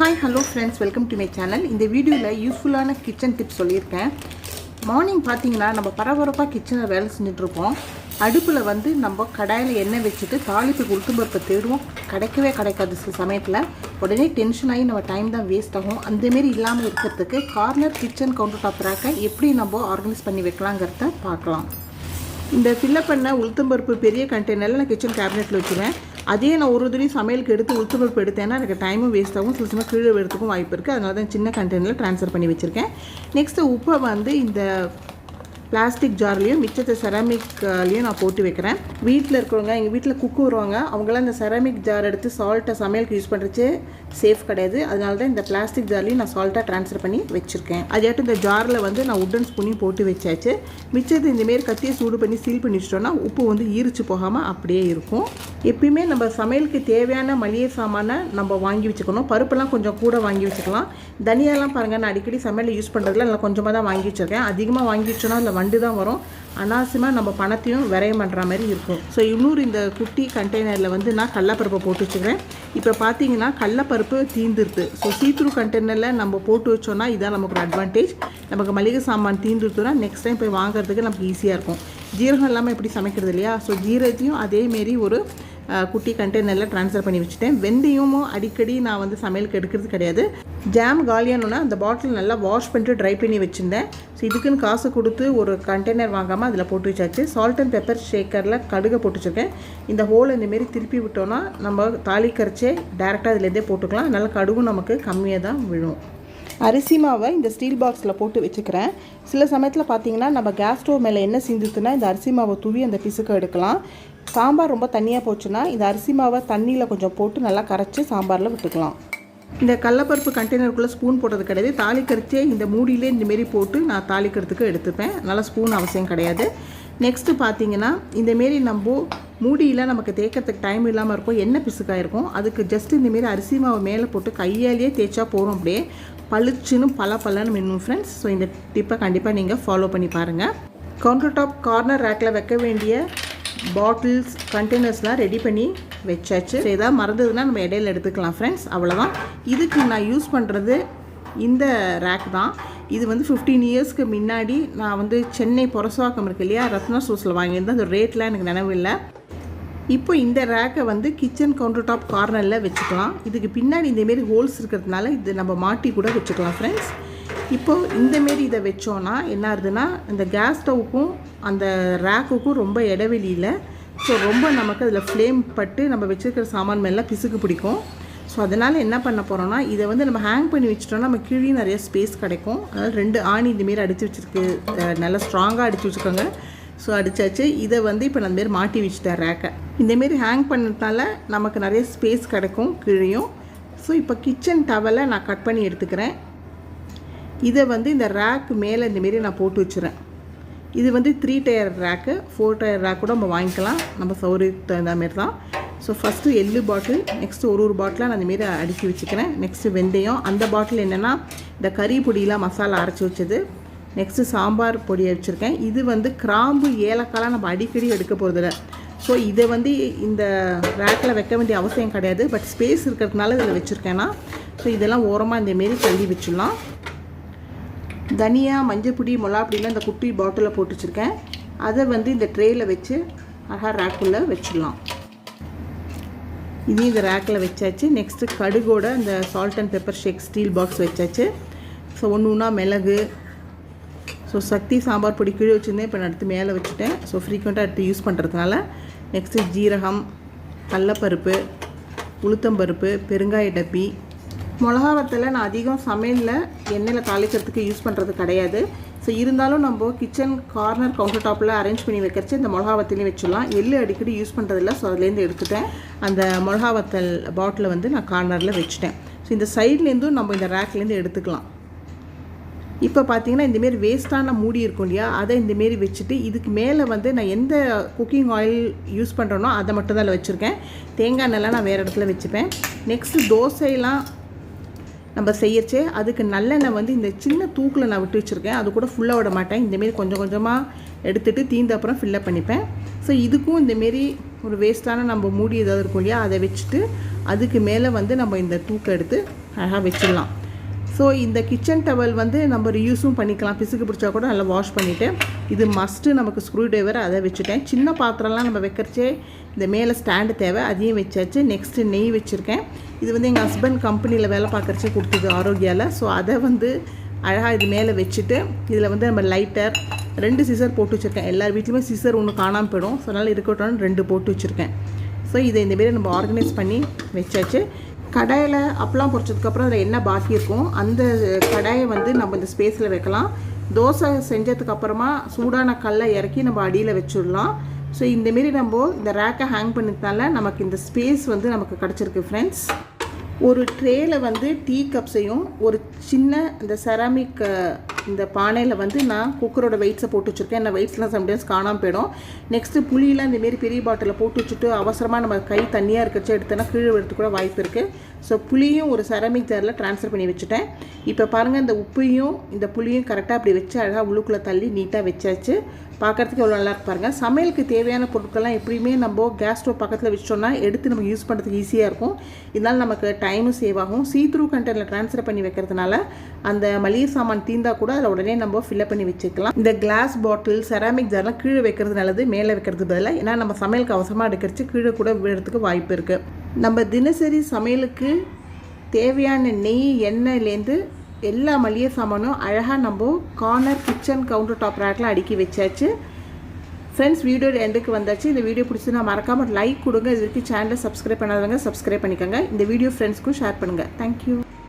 Hi hello friends, welcome to my channel. இந்த வீடியோவில் யூஸ்ஃபுல்லான கிச்சன் டிப்ஸ் சொல்லியிருக்கேன். மார்னிங் பார்த்தீங்கன்னா நம்ம பரபரப்பாக கிச்சனில் வேலை செஞ்சுட்ருப்போம். அடுப்பில் வந்து நம்ம கடாயில் எண்ணெய் வச்சுட்டு தாளிப்புக்கு உளுத்தம்பருப்பை தேடுவோம், கிடைக்காது சில சமயத்தில். உடனே டென்ஷன் ஆகி நம்ம டைம் தான் வேஸ்ட் ஆகும். அந்தமாரி இல்லாமல் இருக்கிறதுக்கு கார்னர் கிச்சன் கவுண்டர் டாப் ரேக்கை எப்படி நம்ம ஆர்கனைஸ் பண்ணி வைக்கலாங்கிறத பார்க்கலாம். இந்த ஃபில்லப் பண்ண உளுத்தம்பருப்பு பெரிய கண்டெய்னரில் நான் கிச்சன் கேபினெட்டில் வச்சுருவேன். அதே நான் ஒரு துணி சமையலுக்கு எடுத்து உளுத்தம்பருப்பு எடுத்தேன்னா எனக்கு டைமும் வேஸ்ட் ஆகும், சில சமயம் கீழே எடுத்துக்கும் வாய்ப்பு இருக்குது. அதனால தான் சின்ன கண்டெய்னரில் ட்ரான்ஸ்ஃபர் பண்ணி வச்சுருக்கேன். நெக்ஸ்ட்டு உப்பை வந்து இந்த பிளாஸ்டிக் ஜார்லேயும் மிச்சத்தை செராமிக்லேயும் நான் போட்டு வைக்கிறேன். வீட்டில் இருக்கிறவங்க, எங்கள் வீட்டில் குக்கு வருவாங்க, அவங்களாம் இந்த செராமிக் ஜார் எடுத்து சால்ட்டை சமையலுக்கு யூஸ் பண்ணுறச்சு சேஃப் கிடையாது. அதனால தான் இந்த பிளாஸ்டிக் ஜார்லேயும் நான் சால்ட்டாக ட்ரான்ஸ்ஃபர் பண்ணி வச்சுருக்கேன். அதாட்டும் இந்த ஜாரில் வந்து நான் உட்டன் ஸ்பூனையும் போட்டு வச்சாச்சு. மிச்சத்தை இந்தமாரி கத்தியை சூடு பண்ணி சீல் பண்ணி வச்சிட்டோன்னா உப்பு வந்து ஈரிச்சு போகாமல் அப்படியே இருக்கும். எப்பயுமே நம்ம சமையலுக்கு தேவையான மளிகை சாமானை நம்ம வாங்கி வச்சுக்கணும். பருப்பெல்லாம் கொஞ்சம் கூட வாங்கி வச்சுக்கலாம். தனியாலாம் பாருங்கள், நான் அடிக்கடி சமையலில் யூஸ் பண்ணுறதுல நல்லா கொஞ்சமாக தான் வாங்கி வச்சுருக்கேன். அதிகமாக வாங்கி வச்சோன்னா அதில் வண்டு தான் வரும். அனாவசியமாக நம்ம பணத்தையும் விரயம் பண்ணுற மாதிரி இருக்கும். ஸோ இன்னொரு இந்த குட்டி கண்டெய்னரில் வந்து நான் கடலப்பருப்பை போட்டு வச்சுக்கிறேன். இப்போ பார்த்தீங்கன்னா கடலப்பருப்பு தீந்துருது. ஸோ சீத்ரூ கண்டெய்னரில் நம்ம போட்டு வச்சோன்னா இதான் நமக்கு ஒரு அட்வான்டேஜ். நமக்கு மளிகை சாமான் தீந்துருதுன்னா நெக்ஸ்ட் டைம் போய் வாங்குறதுக்கு நமக்கு ஈஸியாக இருக்கும். ஜீரகம் இல்லாமல் எப்படி சமைக்கிறது இல்லையா? ஸோ ஜீரகத்தையும் அதேமாரி ஒரு குட்டி கண்டெய்னரில் ட்ரான்ஸ்ஃபர் பண்ணி வச்சுட்டேன். வெந்தயமும் அடிக்கடி நான் வந்து சமையலுக்கு எடுக்கிறது கிடையாது. ஜாம் காலியானோன்னா அந்த பாட்டில் நல்லா வாஷ் பண்ணிட்டு ட்ரை பண்ணி வச்சுருந்தேன். ஸோ இதுக்குன்னு காசு கொடுத்து ஒரு கண்டெய்னர் வாங்காமல் அதில் போட்டு வச்சாச்சு. சால்ட் அண்ட் பெப்பர் ஷேக்கரில் கடுகை போட்டு வச்சுருக்கேன். இந்த ஹோல் இந்தமாரி திருப்பி விட்டோன்னா நம்ம தாளிக்கரைச்சே டேரெக்டாக அதிலேருந்தே போட்டுக்கலாம். அதனால் கடுகும் நமக்கு கம்மியாக தான் விழும். அரிசி மாவை இந்த ஸ்டீல் பாக்ஸில் போட்டு வச்சுக்கிறேன். சில சமயத்தில் பார்த்தீங்கன்னா நம்ம கேஸ் ஸ்டவ் மேலே என்ன சிந்துச்சுன்னா இந்த அரிசி மாவை தூவி அந்த பிசுக்க எடுக்கலாம். சாம்பார் ரொம்ப தண்ணியாக போச்சுன்னா இந்த அரிசி மாவை தண்ணியில் கொஞ்சம் போட்டு நல்லா கரைச்சி சாம்பாரில் விட்டுக்கலாம். இந்த கடலப்பருப்பு கண்டெய்னருக்குள்ளே ஸ்பூன் போட்டது கிடையாது. தாளிக்கரைச்சே இந்த மூடியிலே இந்தமாரி போட்டு நான் தாளிக்கிறதுக்கு எடுத்துப்பேன். நல்லா ஸ்பூன் அவசியம் கிடையாது. நெக்ஸ்ட்டு பார்த்தீங்கன்னா இந்தமாரி நம்ம மூடியில் நமக்கு தேய்க்கிறதுக்கு டைம் இல்லாமல் இருக்கும், எண்ணெய் பிசுக்காக இருக்கும். அதுக்கு ஜஸ்ட் இந்தமாரி அரிசி மாவை மேலே போட்டு கையாலேயே தேய்ச்சா போகிறோம், அப்படியே பளிச்சுன்னு பலன்னு மின்னும் ஃப்ரெண்ட்ஸ். ஸோ இந்த டிப்பை கண்டிப்பாக நீங்கள் ஃபாலோ பண்ணி பாருங்கள். கவுண்டர் டாப் கார்னர் ரேக்கில் வைக்க வேண்டிய பாட்டில்ஸ் கண்டெய்னர்ஸ்லாம் ரெடி பண்ணி வச்சாச்சு. ஸோ எதாவது மறந்ததுன்னா நம்ம இடையில எடுத்துக்கலாம் ஃப்ரெண்ட்ஸ், அவ்வளோதான். இதுக்கு நான் யூஸ் பண்ணுறது இந்த ரேக் தான். இது வந்து 15 இயர்ஸ்க்கு முன்னாடி நான் வந்து சென்னை புரசவாக்கம் இருக்கு இல்லையா, ரத்னா ஸ்டோர்ஸில் வாங்கியிருந்தேன். அந்த ரேட்லாம் எனக்கு நினைவு இல்லை. இப்போ இந்த ரேக்கை வந்து கிச்சன் கவுண்டர் டாப் கார்னரில் வச்சுக்கலாம். இதுக்கு பின்னாடி இந்தமாரி ஹோல்ஸ் இருக்கிறதுனால இது நம்ம மாட்டி கூட வச்சுக்கலாம் ஃப்ரெண்ட்ஸ். இப்போது இந்தமாரி இதை வச்சோன்னா என்ன ஆகுதுன்னா இந்த கேஸ் ஸ்டவ்வுக்கும் அந்த ரேக்குக்கும் ரொம்ப இடைவெளி இல்லை. ஸோ ரொம்ப நமக்கு அதில் ஃப்ளேம் பட்டு நம்ம வச்சுருக்கிற சாமான் மேலே பிசுக்கு பிடிக்கும். ஸோ அதனால் என்ன பண்ண போகிறோன்னா இதை வந்து நம்ம ஹேங் பண்ணி வச்சிட்டோன்னா நம்ம கீழே நிறைய ஸ்பேஸ் கிடைக்கும். அதனால் 2 ஆணி இந்தமாரி அடித்து வச்சுருக்கு, நல்லா ஸ்ட்ராங்காக அடித்து வச்சுக்கோங்க. ஸோ அடித்தாச்சு. இதை வந்து இப்போ நான் இந்தமாரி மாட்டி வச்சுட்டேன் ரேக்கை. இந்தமாரி ஹேங் பண்ணதுனால நமக்கு நிறைய ஸ்பேஸ் கிடைக்கும் கீழேயும். ஸோ இப்போ கிச்சன் டவலை நான் கட் பண்ணி எடுத்துக்கிறேன். இதை வந்து இந்த ரேக் மேலே இந்தமாரி நான் போட்டு வச்சுறேன். இது வந்து 3 டயர் ரேக்கு, 4 டயர் ரேக் கூட நம்ம வாங்கிக்கலாம், நம்ம சௌகரியத்துக்கு தகுந்த மாரி தான். ஸோ ஃபஸ்ட்டு எள்ளு பாட்டில், நெக்ஸ்ட்டு ஒரு பாட்டிலாக நான் இந்தமாரி அடுக்கி வச்சுக்கிறேன். நெக்ஸ்ட்டு வெந்தயம், அந்த பாட்டில் என்னென்னா இந்த கறி பொடியெலாம் மசாலா அரைச்சி வச்சது. நெக்ஸ்ட்டு சாம்பார் பொடியை வச்சுருக்கேன். இது வந்து கிராம்பு ஏலக்காய்லாம் நம்ம அடிக்கடி எடுக்க போகிறதில்ல. ஸோ இதை வந்து இந்த ரேக்கில் வைக்க வேண்டிய அவசியம் கிடையாது, பட் ஸ்பேஸ் இருக்கிறதுனால இதில் வச்சுருக்கேன்னா. ஸோ இதெல்லாம் ஓரமாக இந்தமாரி தள்ளி வச்சிடலாம். தனியா, மஞ்சள் பொடி, மிளகாப்பொடிலாம் இந்த குட்டி பாட்டிலில் போட்டு வச்சுருக்கேன். அதை வந்து இந்த ட்ரேயில் வச்சு அழகாக ரேக்குள்ளே வச்சிடலாம். இதையும் இந்த ரேக்கில் வச்சாச்சு. நெக்ஸ்ட்டு கடுகோட இந்த salt and pepper shake steel box வச்சாச்சு. ஸோ ஒன்று மிளகு, ஸோ சக்தி சாம்பார் பொடி கீழே வச்சுருந்தேன், இப்போ நான் எடுத்து மேலே வச்சுட்டேன். ஸோ ஃப்ரீக்வெண்ட்டாக எடுத்து யூஸ் பண்ணுறதுனால. நெக்ஸ்ட்டு ஜீரகம், கடலப்பருப்பு, உளுத்தம்பருப்பு, பெருங்காய டப்பி, மிளகா வத்தலை நான் அதிகம் சமையலில் எண்ணெயில் தாளிக்கிறதுக்கு யூஸ் பண்ணுறது கிடையாது. ஸோ இருந்தாலும் நம்ம கிச்சன் கார்னர் கவுண்டர் டாப்பில் அரேஞ்ச் பண்ணி வைக்கிறச்சு இந்த மிளகா வத்தலையும் வச்சுடலாம். எள்ளு அடிக்கடி யூஸ் பண்ணுறதில்ல, ஸோ அதுலேருந்து எடுத்துட்டேன். அந்த மிளகா வத்தல் பாட்டிலை வந்து நான் கார்னரில் வச்சுட்டேன். ஸோ இந்த சைட்லேருந்தும் நம்ம இந்த ரேக்லேருந்து எடுத்துக்கலாம். இப்போ பார்த்தீங்கன்னா இந்தமாரி வேஸ்ட்டான மூடி இருக்கும் இல்லையா, அதை இந்தமாரி வச்சுட்டு இதுக்கு மேலே வந்து நான் எந்த குக்கிங் ஆயில் யூஸ் பண்ணுறேனோ அதை மட்டும் தான் வச்சுருக்கேன். தேங்காய் எண்ணெய்லாம் நான் வேறு இடத்துல வச்சுப்பேன். நெக்ஸ்ட்டு தோசையெல்லாம் நம்ம செய்யச்சே அதுக்கு நல்லெண்ணெய் வந்து இந்த சின்ன தூக்கில் நான் விட்டு வச்சுருக்கேன். அது கூட ஃபுல்லாக விட மாட்டேன். இந்தமாரி கொஞ்சம் கொஞ்சமாக எடுத்துகிட்டு தீந்த அப்புறம் ஃபில்லப் பண்ணிப்பேன். ஸோ இதுக்கும் இந்தமாரி ஒரு வேஸ்ட்டான நம்ம மூடி ஏதாவது இருக்கும் இல்லையா, அதை வச்சுட்டு அதுக்கு மேலே வந்து நம்ம இந்த தூக்கை எடுத்து அழகாக வச்சிடலாம். ஸோ இந்த கிச்சன் டவல் வந்து நம்ம ரியூஸும் பண்ணிக்கலாம், பிசுக்கு பிடிச்சா கூட நல்லா வாஷ் பண்ணிவிட்டு. இது மஸ்ட்டு நமக்கு ஸ்க்ரூ ட்ரைவர், அதை வச்சுட்டேன். சின்ன பாத்திரம்லாம் நம்ம வைக்கிறச்சே இந்த மேலே ஸ்டாண்டு தேவை, அதையும் வச்சாச்சு. நெக்ஸ்ட்டு நெய் வச்சுருக்கேன். இது வந்து எங்கள் ஹஸ்பண்ட் கம்பெனியில் வேலை பார்க்குறச்சே கொடுத்தது ஆரோக்கியாவில். ஸோ அதை வந்து அழகாக இது மேலே வச்சுட்டு இதில் வந்து நம்ம லைட்டர் 2 சிசர் போட்டு வச்சுருக்கேன். எல்லார் வீட்லையுமே சிசர் ஒன்று காணாமல் போயிடும், ஸோ அதனால் இருக்கட்டும் 2 போட்டு வச்சுருக்கேன். ஸோ இதை இந்தமாரி நம்ம ஆர்கனைஸ் பண்ணி வச்சாச்சு. கடாயில் அப்பளம் பொரிச்சதுக்கப்புறம் அதில் என்ன பாக்கி இருக்கும் அந்த கடாயை வந்து நம்ம இந்த ஸ்பேஸில் வைக்கலாம். தோசை செஞ்சதுக்கப்புறமா சூடான கல்லை இறக்கி நம்ம அடியில் வச்சுடலாம். ஸோ இந்தமாரி நம்ம இந்த ரேக்கை ஹேங் பண்ணதுனால நமக்கு இந்த ஸ்பேஸ் வந்து நமக்கு கிடச்சிருக்கு ஃப்ரெண்ட்ஸ். ஒரு ட்ரேயில் வந்து டீ கப்ஸையும் ஒரு சின்ன இந்த செராமிக் இந்த பானையில் வந்து நான் குக்கரோட வெயிட்ஸை போட்டு வச்சுருக்கேன். என்ன வெயிட்ஸ்லாம் சம்டைம்ஸ் காணாமல் போயிடும். நெக்ஸ்ட்டு புளியெலாம் இந்தமாரி பெரிய பாட்டிலில் போட்டு வச்சுட்டு அவசரமாக நம்ம கை தண்ணியாக இருக்கச்சு எடுத்தோன்னா கீழே எடுத்து கூட வாய்ப்பு இருக்குது. ஸோ புளியும் ஒரு செராமிக் ஜாரில் ட்ரான்ஸ்ஃபர் பண்ணி வச்சுட்டேன். இப்போ பாருங்கள், இந்த உப்பையும் இந்த புளியும் கரெக்டாக அப்படி வச்சு அழகாக உள்ளுக்குள்ளே தள்ளி நீட்டாக வச்சாச்சு. பார்க்குறதுக்கு எவ்வளோ நல்லா இருக்கு பாருங்கள். சமையலுக்கு தேவையான பொருட்கள்லாம் எப்படியுமே நம்ம கேஸ் ஸ்டவ் பக்கத்தில் வச்சோன்னா எடுத்து நம்ம யூஸ் பண்ணுறதுக்கு ஈஸியாக இருக்கும். இதனால் நமக்கு டைமும் சேவ் ஆகும். சீத்ரூ கண்டெய்னரில் ட்ரான்ஸ்ஃபர் பண்ணி வைக்கிறதுனால அந்த மளிகை சாமான் தீர்ந்தால் கூட அதை உடனே நம்ம ஃபில்அப் பண்ணி வச்சுக்கலாம். இந்த கிளாஸ் பாட்டில் செராமிக் ஜார்லாம் கீழே வைக்கிறது நல்லது, மேலே வைக்கிறது பதிலாக. ஏன்னா நம்ம சமையலுக்கு அவசரமாக எடுக்கிறச்சு கீழே கூட விடுறதுக்கு வாய்ப்பு இருக்குது. நம்ம தினசரி சமையலுக்கு தேவையான நெய் எண்ணெயிலேருந்து எல்லா மளிகை சாமானும் அழகாக நம்ம கார்னர் கிச்சன் கவுண்டர் டாப் ரேக்கில் அடுக்கி வச்சாச்சு. ஃப்ரெண்ட்ஸ், வீடியோ எண்டுக்கு வந்தாச்சு. இந்த வீடியோ பிடிச்சினா மறக்காமல் லைக் கொடுங்க. இது வரைக்கும் சேனலை சப்ஸ்கிரைப் பண்ணாதவங்க சப்ஸ்கிரைப் பண்ணிக்கோங்க. இந்த வீடியோ ஃப்ரெண்ட்ஸ்க்கும் ஷேர் பண்ணுங்கள். தேங்க்யூ.